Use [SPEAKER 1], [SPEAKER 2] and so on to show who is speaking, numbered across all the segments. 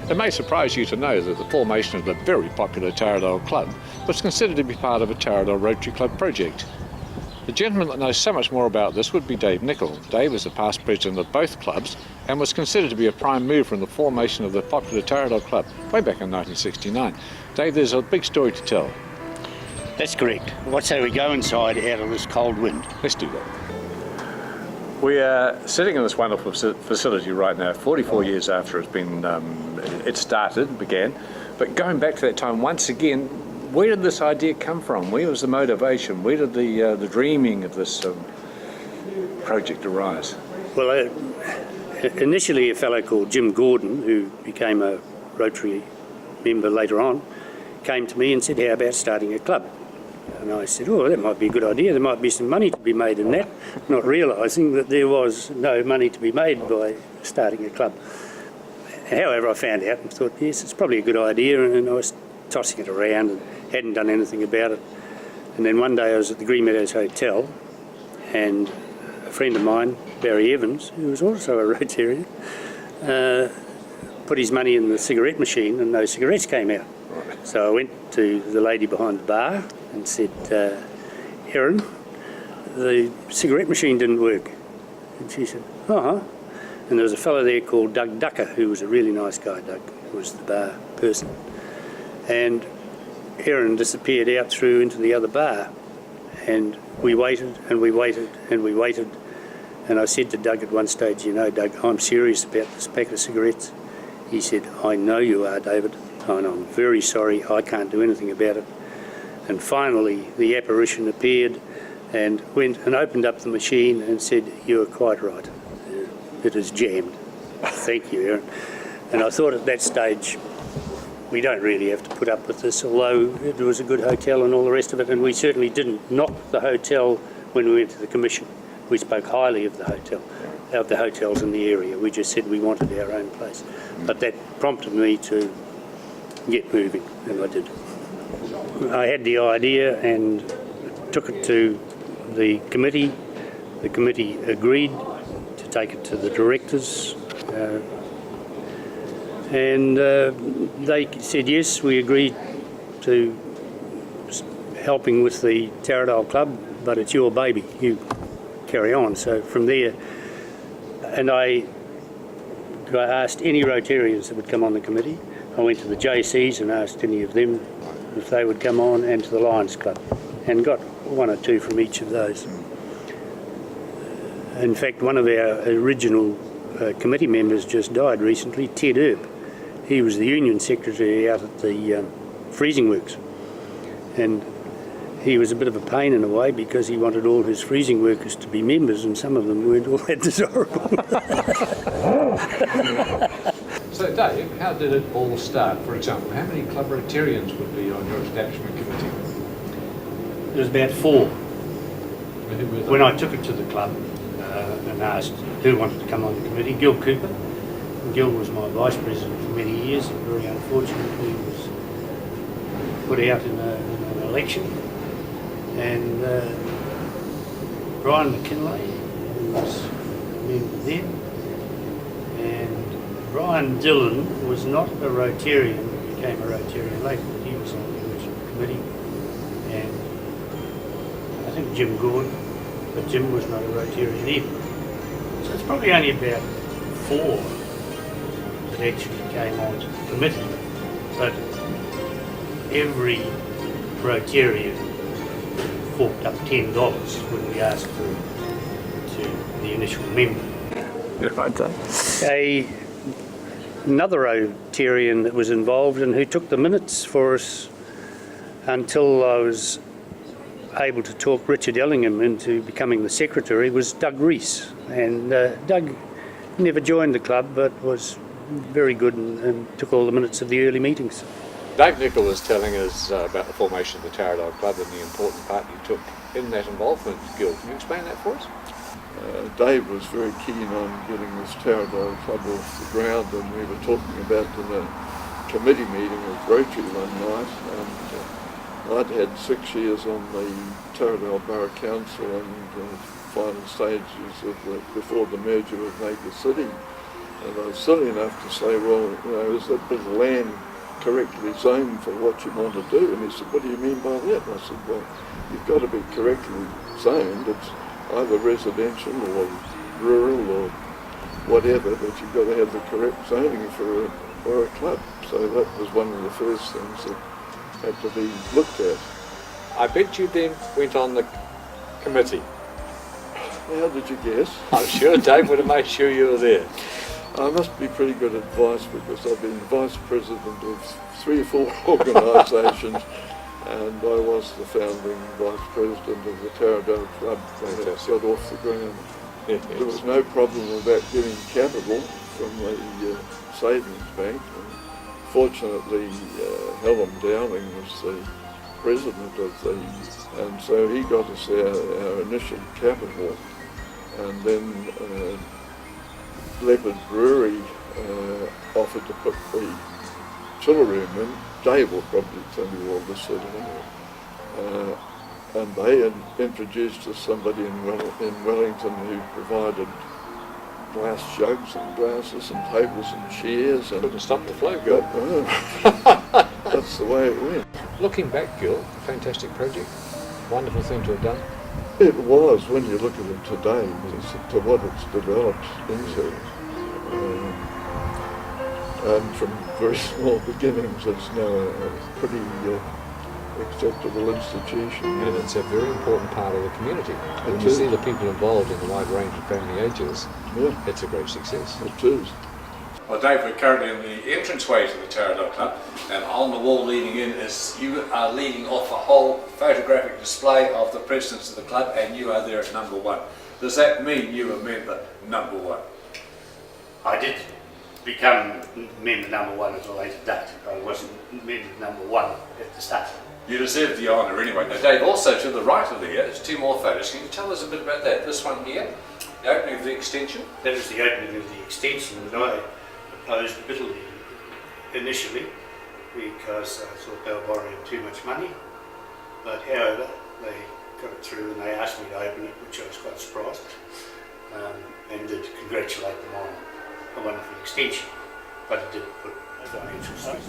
[SPEAKER 1] It may surprise you to know that the formation of the very popular Taradale Club was considered to be part of a Taradale Rotary Club project. The gentleman that knows so much more about this would be Dave Nichol. Dave is the past president of both clubs and was considered to be a prime mover in the formation of the popular Taradale Club way back in 1969. Dave, there's a big story to tell.
[SPEAKER 2] That's correct. What say we go inside out of this cold wind?
[SPEAKER 1] Let's do that. We are sitting in this wonderful facility right now, 44 years after it's been, it began. But going back to that time, once again, where did this idea come from? Where was the motivation? Where did the dreaming of this project arise?
[SPEAKER 2] Well, initially a fellow called Jim Gordon, who became a Rotary member later on, came to me and said, how about starting a club? And I said, oh, that might be a good idea. There might be some money to be made in that, not realising that there was no money to be made by starting a club. However, I found out and thought, yes, it's probably a good idea, and I was tossing it around and hadn't done anything about it. And then one day I was at the Green Meadows Hotel, and a friend of mine, Barry Evans, who was also a Rotarian, put his money in the cigarette machine and no cigarettes came out. So I went to the lady behind the bar and said, Erin, the cigarette machine didn't work. And she said, uh-huh. And there was a fellow there called Doug Ducker, who was a really nice guy. Doug was the bar person. And Erin disappeared out through into the other bar. And we waited and we waited and we waited. And I said to Doug at one stage, you know, Doug, I'm serious about this pack of cigarettes. He said, I know you are, David, and I'm very sorry, I can't do anything about it. And finally the apparition appeared and went and opened up the machine and said, you are quite right, it is jammed. Thank you, Erin. And I thought at that stage, we don't really have to put up with this, although it was a good hotel and all the rest of it, and we certainly didn't knock the hotel when we went to the commission. We spoke highly of the hotel, of the hotels in the area. We just said we wanted our own place. But that prompted me to get moving, and I did. I had the idea and took it to the committee. The committee agreed to take it to the directors, and they said yes, we agreed to helping with the Taradale Club, but it's your baby, you carry on. So from there, and I asked any Rotarians that would come on the committee. I went to the JCs and asked any of them if they would come on, and to the Lions Club, and got one or two from each of those. In fact, one of our original committee members just died recently, Ted Erb. He was the union secretary out at the freezing works, and he was a bit of a pain in a way because he wanted all his freezing workers to be members, and some of them weren't all that desirable.
[SPEAKER 1] So Dave, how did it all start? For example, how many club Rotarians would be on your establishment committee?
[SPEAKER 2] There was about 4. When I
[SPEAKER 1] I
[SPEAKER 2] took it to the club and asked who wanted to come on the committee, Gil Cooper. Gil was my vice president for many years, and very unfortunately was put out in an election. And Brian McKinlay, who was a member then, and Brian Dillon was not a Rotarian, became a Rotarian later, but he was on the original committee. And I think Jim Gordon, but Jim was not a Rotarian either. So it's probably only about 4 that actually came onto the committee, but every Rotarian forked up $10 when we asked for to the initial member. Another Rotarian that was involved and who took the minutes for us until I was able to talk Richard Ellingham into becoming the secretary was Doug Rees. And Doug never joined the club but was very good and took all the minutes of the early meetings.
[SPEAKER 1] Dave Nichol was telling us about the formation of the Taradale Club and the important part you took in that involvement. Gil, can you explain that for us?
[SPEAKER 3] Dave was very keen on getting this Taradale Club off the ground, and we were talking about in a committee meeting with Rotary one night, and I'd had 6 years on the Taradale Borough Council and the final stages of before the merger with Maker City, And I was silly enough to say, well, you know, is that bit of land correctly zoned for what you want to do? And he said, what do you mean by that? And I said, well, you've got to be correctly zoned. It's either residential or rural or whatever, but you've got to have the correct zoning for a club. So that was one of the first things that had to be looked at.
[SPEAKER 1] I bet you then went on the committee.
[SPEAKER 3] How did you guess?
[SPEAKER 1] I'm sure Dave would have made sure you were there.
[SPEAKER 3] I must be pretty good advice because I've been vice president of 3 or 4 organisations, and I was the founding vice president of the Taradale Club when it got off the ground. There was no problem about getting capital from the savings bank. And fortunately, Helen Dowling was the president of and so he got us our initial capital, and then Leopard Brewery offered to put the chiller room in. Dave will probably tell you all this sort of thing. And they had introduced us somebody in Wellington who provided glass jugs and glasses and tables and chairs. And
[SPEAKER 1] couldn't stop the flow, Gil.
[SPEAKER 3] That's the way it went.
[SPEAKER 1] Looking back, Gil, fantastic project. Wonderful thing to have done.
[SPEAKER 3] It was, when you look at it today, to what it's developed into. And from very small beginnings, it's now a pretty acceptable institution.
[SPEAKER 1] And it's a very important part of the community. When you see the people involved in the wide range of family ages, it's a great success.
[SPEAKER 3] It is.
[SPEAKER 1] Well, Dave, we're currently in the entranceway to the Taradale Club, and on the wall leading in is you are leading off a whole photographic display of the presidents of the club, and you are there at number 1. Does that mean you are member number 1?
[SPEAKER 2] I did become member number 1 at a later date. I wasn't member number 1 at the start.
[SPEAKER 1] You deserve the honour anyway. Now, Dave, also to the right of there, there's 2 more photos. Can you tell us a bit about that? This one here, the opening of the extension.
[SPEAKER 2] That was the opening of the extension that I opposed bitterly initially because I thought they were borrowing too much money. But however, they got it through and they asked me to open it, which I was quite surprised, and did congratulate them on a wonderful extension. But it did put a financial strain.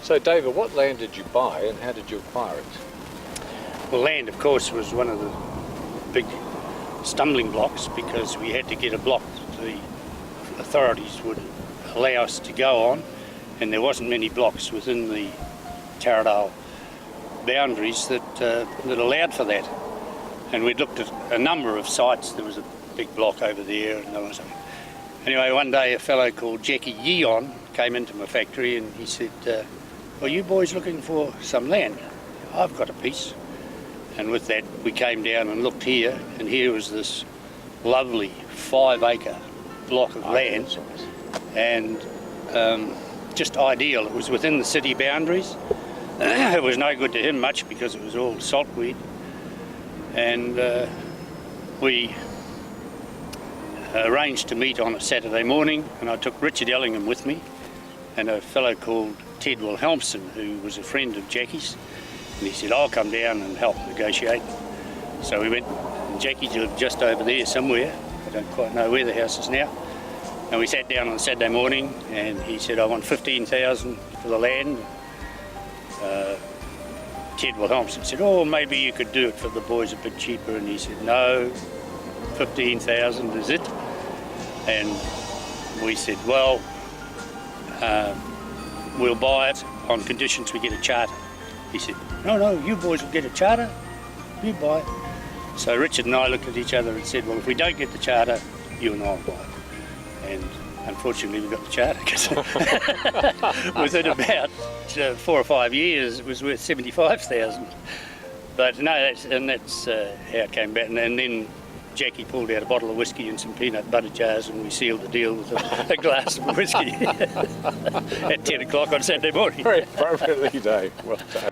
[SPEAKER 1] So, David, what land did you buy and how did you acquire it?
[SPEAKER 2] Well, land, of course, was one of the big stumbling blocks because we had to get a block that the authorities would allow us to go on, and there wasn't many blocks within the Taradale boundaries that allowed for that. And we'd looked at a number of sites. There was a big block over there, and there was anyway, one day a fellow called Jackie Yeon came into my factory and he said, "Are you boys looking for some land?" "I've got a piece." And with that we came down and looked here, and here was this lovely 5-acre block of land, and just ideal. It was within the city boundaries. It was no good to him much because it was all saltweed, and we arranged to meet on a Saturday morning, and I took Richard Ellingham with me and a fellow called Ted Wilhelmsen, who was a friend of Jackie's, and he said, "I'll come down and help negotiate." So we went, and Jackie lived just over there somewhere. I don't quite know where the house is now. And we sat down on a Saturday morning, and he said, "I want 15,000 for the land." Ted Wilhelmsen said, "Oh, maybe you could do it for the boys a bit cheaper." And he said, "No, 15,000 is it." And we said, "Well, we'll buy it on conditions we get a charter." He said, No, you boys will get a charter, you buy it." So Richard and I looked at each other and said, "Well, if we don't get the charter, you and I will buy it." And unfortunately we got the charter because within about 4 or 5 years it was worth 75,000. But no, that's how it came about. And then Jackie pulled out a bottle of whiskey and some peanut butter jars, and we sealed the deal with a glass of whiskey at 10 o'clock on Saturday morning.
[SPEAKER 1] Very appropriately, Dave. Well done.